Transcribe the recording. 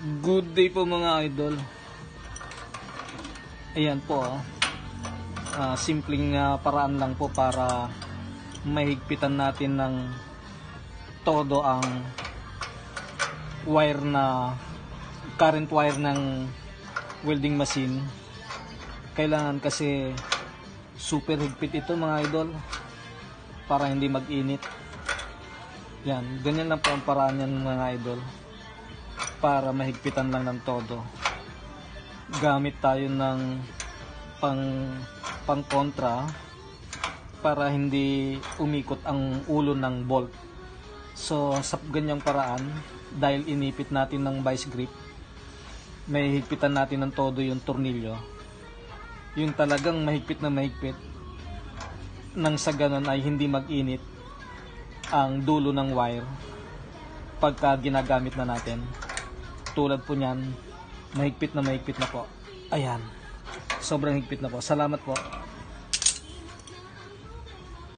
Good day po mga idol. Ayan po, simpleng paraan lang po para mahigpitan natin ng todo ang wire na current wire ng welding machine. Kailangan kasi super higpit ito mga idol para hindi mag-init. Yan, ganyan lang po ang paraan yan mga idol, para mahigpitan lang ng todo. Gamit tayo ng pang kontra para hindi umikot ang ulo ng bolt. So sa ganyang paraan, dahil inipit natin ng vice grip, may higpitan natin ng todo yung tornilyo, yung talagang mahigpit na mahigpit, nang sa ganon ay hindi mag-init ang dulo ng wire pagka ginagamit na natin. Tulad po niyan, mahigpit na po. Ayan, sobrang higpit na po. Salamat po.